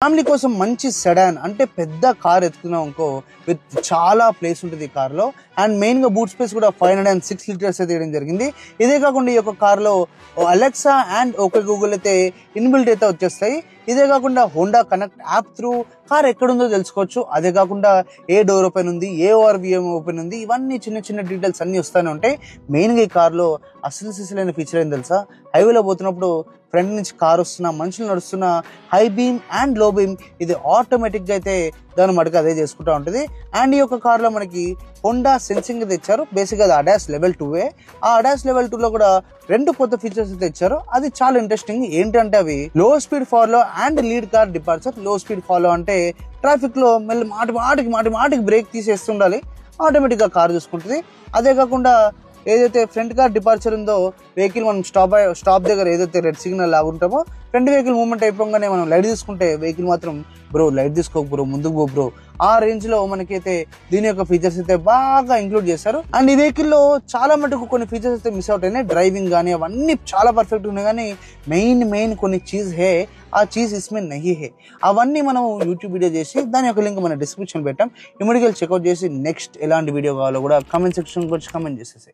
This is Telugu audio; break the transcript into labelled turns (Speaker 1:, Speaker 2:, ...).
Speaker 1: ఫ్యామిలీ కోసం మంచి సెడాన్ అంటే పెద్ద కార్ ఎత్తుకున్నాం అనుకో, విత్ చాలా ప్లేస్ ఉంటుంది ఈ కార్లో. అండ్ మెయిన్గా బూట్ స్పేస్ కూడా 506 లీటర్స్ అయితే వేయడం జరిగింది. ఇదే కాకుండా ఈ యొక్క కార్లో అలెక్సా అండ్ ఓకే గూగుల్ అయితే ఇన్బిల్ట్ అయితే వచ్చేస్తాయి. ఇదే కాకుండా Honda connect app through car ఎక్కడుందో తెలుసుకోవచ్చు. అదే కాకుండా ఏ డోర్ ఓపెన్ ఉంది, ఏ ఓఆర్విఎం ఓపెన్ ఉంది, ఇవన్నీ చిన్న చిన్న డీటెయిల్స్ అన్నీ వస్తూనే ఉంటాయి. మెయిన్గా ఈ కార్లో అసలు సిసలైన ఫీచర్ ఏం తెలుసా, హైవేలో పోతున్నప్పుడు ఫ్రంట్ నుంచి కార్ వస్తున్నా, మనుషులు నడుస్తున్నా, high beam and low beam ఇది ఆటోమేటిక్గా అయితే దాని మటుకు అదే చేసుకుంటూ ఉంటుంది. అండ్ ఈ యొక్క కార్లో మనకి హోండా సెన్సింగ్ అయితే ఇచ్చారు. బేసిక్గా అది అడాస్ లెవెల్ 2. ఆ అడాస్ లెవెల్ 2లో కూడా 2 కొత్త ఫీచర్స్ అయితే ఇచ్చారు. అది చాలా ఇంట్రెస్టింగ్. ఏంటంటే అవి low speed follow and lead car departure. Low speed follow అంటే ట్రాఫిక్ లో మళ్ళీ మాటికి బ్రేక్ తీసేస్తుండాలి, ఆటోమేటిక్ గా కార్ చూసుకుంటుంది. అదే కాకుండా ఏదైతే ఫ్రంట్ కార్ డిపార్చర్ ఉందో, వెహికల్ మనం స్టాప్ దగ్గర ఏదైతే రెడ్ సిగ్నల్ లాగుంటామో, ఫ్రంట్ వెహికల్ మూవ్మెంట్ అయిపోగానే మనం లైట్ తీసుకుంటే వెహికల్ మాత్రం బ్రో లైట్ తీసుకోక బ్రో, ముందుకు పో బ్రో, ఆ రేంజ్ లో మనకైతే దీని యొక్క ఫీచర్స్ అయితే బాగా ఇంక్లూడ్ చేశారు. అండ్ ఈ వెహికల్ లో చాలా మటుకు కొన్ని ఫీచర్స్ అయితే మిస్ అవుట్ అయినాయి. డ్రైవింగ్ కానీ అవన్నీ చాలా పర్ఫెక్ట్ ఉన్నాయి, కానీ మెయిన్ కొన్ని చీజ్ హే, ఆ చీజ్ ఇస్మే నహీ హే. అవన్నీ మనం యూట్యూబ్ వీడియో చేసి దాని యొక్క లింక్ మన డిస్క్రిప్షన్ పెట్టాం. ఇమీడియట్గా చెక్అవుట్ చేసి నెక్స్ట్ ఎలాంటి వీడియో కావాలో కూడా కామెంట్ సెక్షన్ వచ్చి కామెంట్ చేసేసి